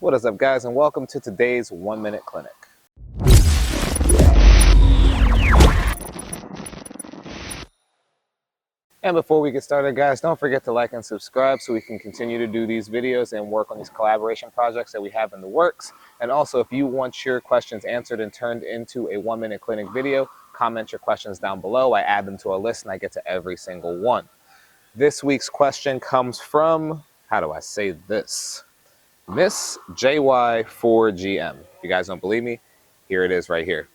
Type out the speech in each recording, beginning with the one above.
What is up, guys, and welcome to today's 1-minute clinic. And before we get started, guys, don't forget to like and subscribe so we can continue to do these videos and work on these collaboration projects that we have in the works. And also, if you want your questions answered and turned into a 1-minute clinic video, comment your questions down below. I add them to a list and I get to every single one. This week's question comes from, how do I say this? Miss JY4GM. If you guys don't believe me, here it is right here.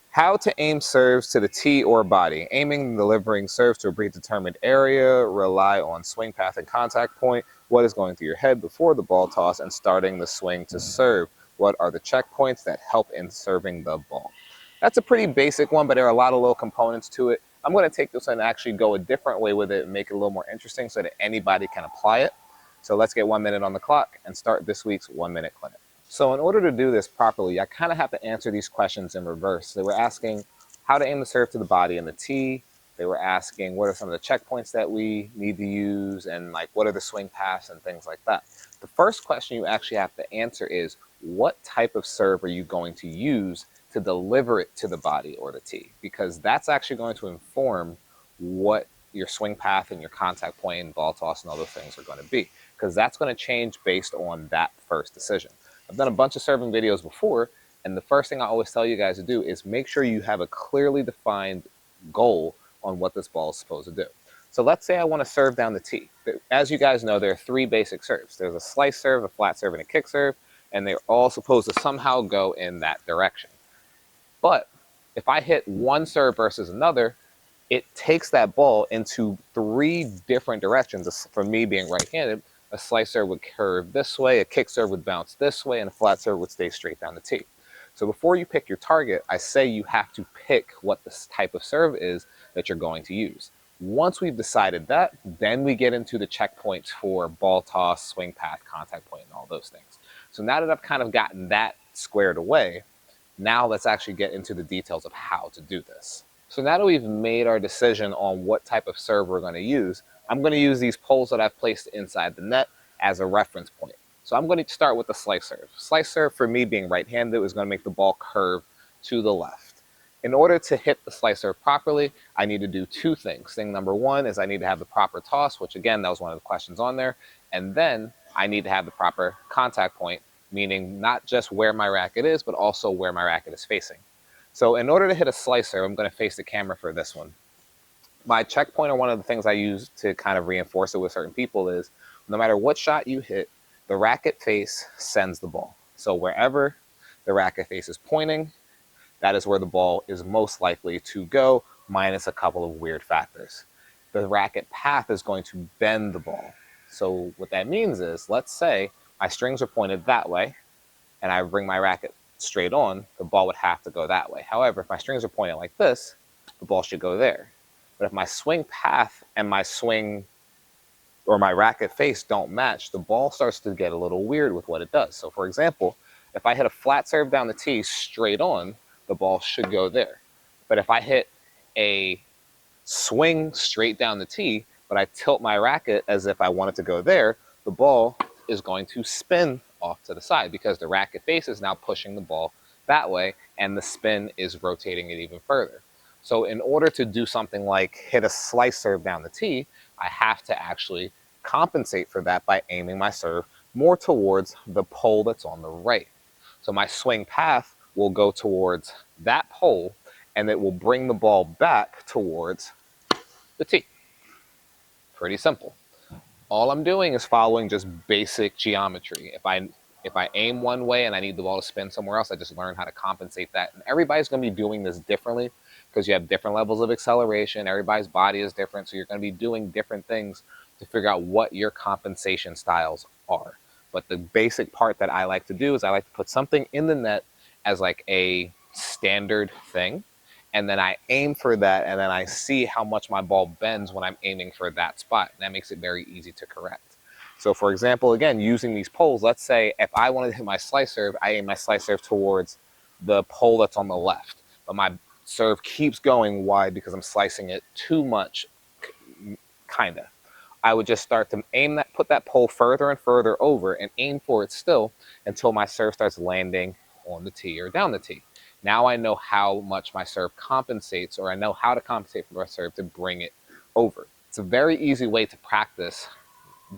How to aim serves to the tee or body. Aiming and delivering serves to a predetermined area. Rely on swing path and contact point. What is going through your head before the ball toss and starting the swing to serve? What are the checkpoints that help in serving the ball? That's a pretty basic one, but there are a lot of little components to it. I'm going to take this and actually go a different way with it and make it a little more interesting so that anybody can apply it. So let's get 1 minute on the clock and start this week's 1-minute clinic. So in order to do this properly, I kind of have to answer these questions in reverse. They were asking how to aim the serve to the body and the tee. They were asking what are some of the checkpoints that we need to use and like what are the swing paths and things like that. The first question you actually have to answer is what type of serve are you going to use to deliver it to the body or the tee? Because that's actually going to inform what your swing path and your contact point and ball toss and all those things are going to be, because that's going to change based on that first decision. I've done a bunch of serving videos before, and the first thing I always tell you guys to do is make sure you have a clearly defined goal on what this ball is supposed to do. So let's say I want to serve down the tee. As you guys know, there are three basic serves. There's a slice serve, a flat serve, and a kick serve, and they're all supposed to somehow go in that direction. But if I hit one serve versus another, it takes that ball into three different directions. For me being right-handed, a slice serve would curve this way, a kick serve would bounce this way, and a flat serve would stay straight down the tee. So before you pick your target, I say you have to pick what this type of serve is that you're going to use. Once we've decided that, then we get into the checkpoints for ball toss, swing path, contact point, and all those things. So now that I've kind of gotten that squared away, now let's actually get into the details of how to do this. So now that we've made our decision on what type of serve we're going to use, I'm going to use these poles that I've placed inside the net as a reference point. So I'm going to start with the slice serve. Slice serve, for me being right-handed, is going to make the ball curve to the left. In order to hit the slice serve properly, I need to do two things. Thing number one is I need to have the proper toss, which again, that was one of the questions on there. And then I need to have the proper contact point, meaning not just where my racket is, but also where my racket is facing. So in order to hit a slice serve, I'm going to face the camera for this one. My checkpoint, or one of the things I use to kind of reinforce it with certain people, is no matter what shot you hit, the racket face sends the ball. So wherever the racket face is pointing, that is where the ball is most likely to go, minus a couple of weird factors. The racket path is going to bend the ball. So what that means is, let's say my strings are pointed that way, and I bring my racket straight on, the ball would have to go that way. However, if my strings are pointed like this, the ball should go there. But if my swing path and my swing or my racket face don't match, the ball starts to get a little weird with what it does. So for example, if I hit a flat serve down the tee straight on, the ball should go there. But if I hit a swing straight down the tee, but I tilt my racket as if I want it to go there, the ball is going to spin off to the side because the racket face is now pushing the ball that way, and the spin is rotating it even further. So in order to do something like hit a slice serve down the tee, I have to actually compensate for that by aiming my serve more towards the pole that's on the right. So my swing path will go towards that pole, and it will bring the ball back towards the tee. Pretty simple. All I'm doing is following just basic geometry. If I aim one way and I need the ball to spin somewhere else, I just learn how to compensate that. And everybody's going to be doing this differently because you have different levels of acceleration. Everybody's body is different, so you're going to be doing different things to figure out what your compensation styles are. But the basic part that I like to do is I like to put something in the net as like a standard thing, and then I aim for that, and then I see how much my ball bends when I'm aiming for that spot. And that makes it very easy to correct. So for example, again, using these poles, let's say if I wanted to hit my slice serve, I aim my slice serve towards the pole that's on the left. But my serve keeps going wide because I'm slicing it too much, kinda. I would just start to aim that, put that pole further and further over and aim for it still until my serve starts landing on the tee or down the tee. Now I know how much my serve compensates, or I know how to compensate for my serve to bring it over. It's a very easy way to practice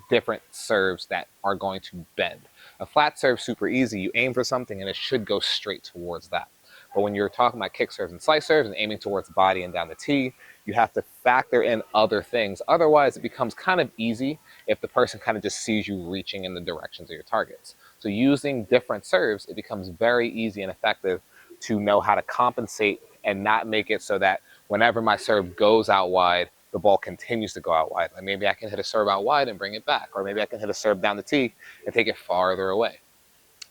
different serves that are going to bend. A flat serve, super easy. You aim for something and it should go straight towards that. But when you're talking about kick serves and slice serves and aiming towards the body and down the tee, you have to factor in other things. Otherwise, it becomes kind of easy if the person kind of just sees you reaching in the directions of your targets. So using different serves, it becomes very easy and effective to know how to compensate and not make it so that whenever my serve goes out wide, the ball continues to go out wide. Like maybe I can hit a serve out wide and bring it back, or maybe I can hit a serve down the tee and take it farther away.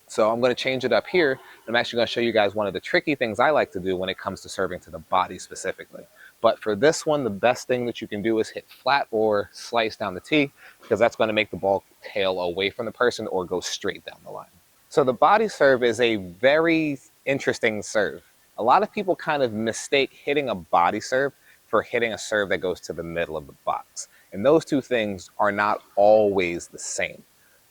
So I'm going to change it up here. I'm actually going to show you guys one of the tricky things I like to do when it comes to serving to the body specifically. But for this one, the best thing that you can do is hit flat or slice down the tee, because that's going to make the ball tail away from the person or go straight down the line. So the body serve is a very interesting serve. A lot of people kind of mistake hitting a body serve for hitting a serve that goes to the middle of the box. And those two things are not always the same.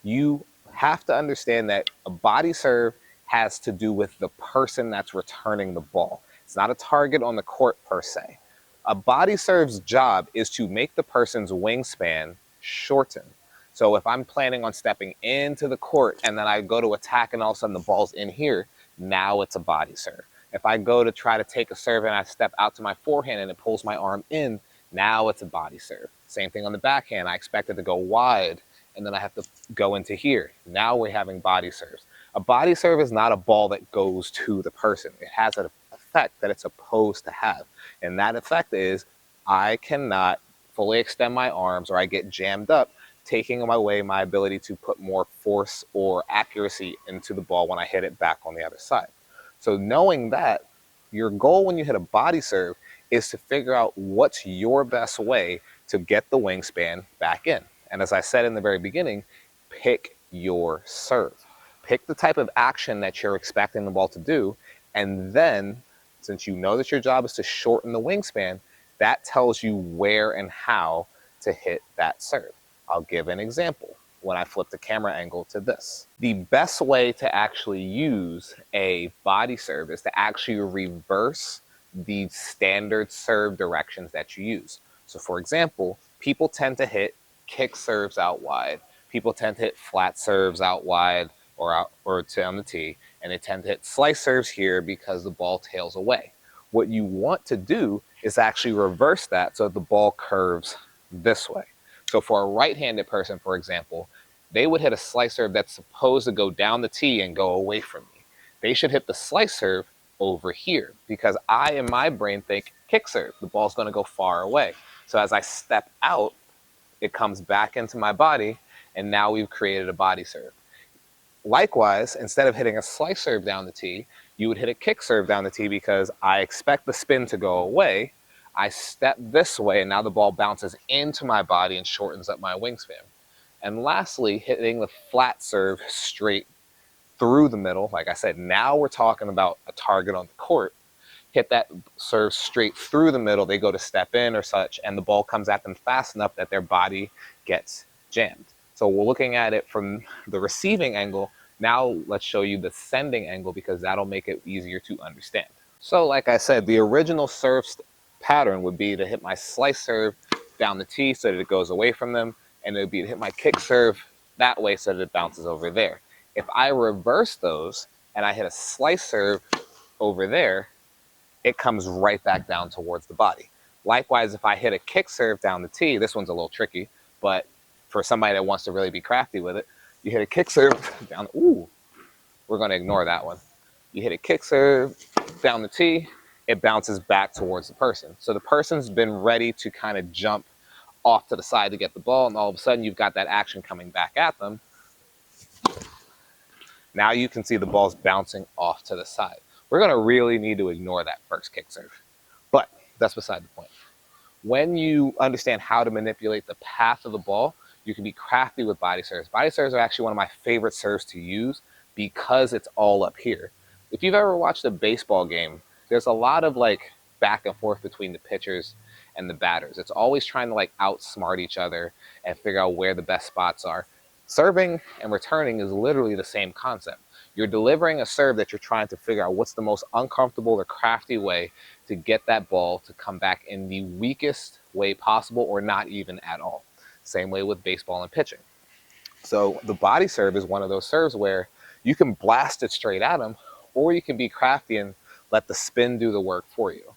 You have to understand that a body serve has to do with the person that's returning the ball. It's not a target on the court per se. A body serve's job is to make the person's wingspan shorten. So if I'm planning on stepping into the court and then I go to attack and all of a sudden the ball's in here, now it's a body serve. If I go to try to take a serve and I step out to my forehand and it pulls my arm in, now it's a body serve. Same thing on the backhand. I expect it to go wide and then I have to go into here. Now we're having body serves. A body serve is not a ball that goes to the person. It has an effect that it's supposed to have. And that effect is I cannot fully extend my arms or I get jammed up, taking away my ability to put more force or accuracy into the ball when I hit it back on the other side. So knowing that, your goal when you hit a body serve is to figure out what's your best way to get the wingspan back in. And as I said in the very beginning, pick your serve. Pick the type of action that you're expecting the ball to do, and then, since you know that your job is to shorten the wingspan, that tells you where and how to hit that serve. I'll give an example when I flip the camera angle to this. The best way to actually use a body serve is to actually reverse the standard serve directions that you use. So for example, people tend to hit kick serves out wide. People tend to hit flat serves out wide or on the tee, and they tend to hit slice serves here because the ball tails away. What you want to do is actually reverse that so that the ball curves this way. So for a right-handed person, for example, they would hit a slice serve that's supposed to go down the tee and go away from me. They should hit the slice serve over here because I, in my brain, think kick serve. The ball's going to go far away. So as I step out, it comes back into my body, and now we've created a body serve. Likewise, instead of hitting a slice serve down the tee, you would hit a kick serve down the tee because I expect the spin to go away. I step this way, and now the ball bounces into my body and shortens up my wingspan. And lastly, hitting the flat serve straight through the middle. Like I said, now we're talking about a target on the court. Hit that serve straight through the middle. They go to step in or such, and the ball comes at them fast enough that their body gets jammed. So we're looking at it from the receiving angle. Now let's show you the sending angle because that'll make it easier to understand. So like I said, the original serve pattern would be to hit my slice serve down the tee so that it goes away from them, and it would be to hit my kick serve that way so that it bounces over there. If I reverse those and I hit a slice serve over there, it comes right back down towards the body. Likewise, if I hit a kick serve down the tee, this one's a little tricky, but for somebody that wants to really be crafty with it, you hit a kick serve down, ooh, we're gonna ignore that one. You hit a kick serve down the tee, it bounces back towards the person. So the person's been ready to kind of jump off to the side to get the ball, and all of a sudden you've got that action coming back at them. Now you can see the ball's bouncing off to the side. We're gonna really need to ignore that first kick serve, but that's beside the point. When you understand how to manipulate the path of the ball, you can be crafty with body serves. Body serves are actually one of my favorite serves to use because it's all up here. If you've ever watched a baseball game, there's a lot of like back and forth between the pitchers, and the batters. It's always trying to like outsmart each other and figure out where the best spots are. Serving and returning is literally the same concept. You're delivering a serve that you're trying to figure out what's the most uncomfortable or crafty way to get that ball to come back in the weakest way possible, or not even at all. Same way with baseball and pitching. So the body serve is one of those serves where you can blast it straight at them, or you can be crafty and let the spin do the work for you.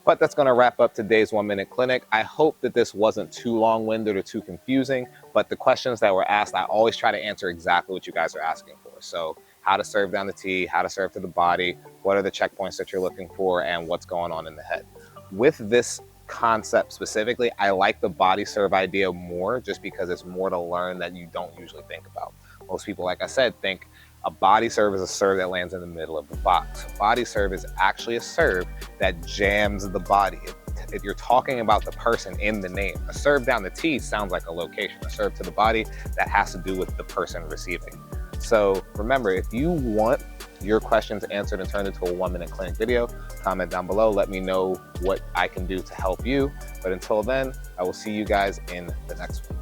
But that's going to wrap up today's 1 Minute Clinic. I hope that this wasn't too long-winded or too confusing, but the questions that were asked, I always try to answer exactly what you guys are asking for. So how to serve down the tee, how to serve to the body, what are the checkpoints that you're looking for, and what's going on in the head. With this concept specifically, I like the body serve idea more just because it's more to learn that you don't usually think about. Most people, like I said, think a body serve is a serve that lands in the middle of the box. A body serve is actually a serve that jams the body. If you're talking about the person in the name, a serve down the tee sounds like a location. A serve to the body, that has to do with the person receiving. So remember, if you want your questions answered and turned into a 1 Minute Clinic video, comment down below. Let me know what I can do to help you. But until then, I will see you guys in the next one.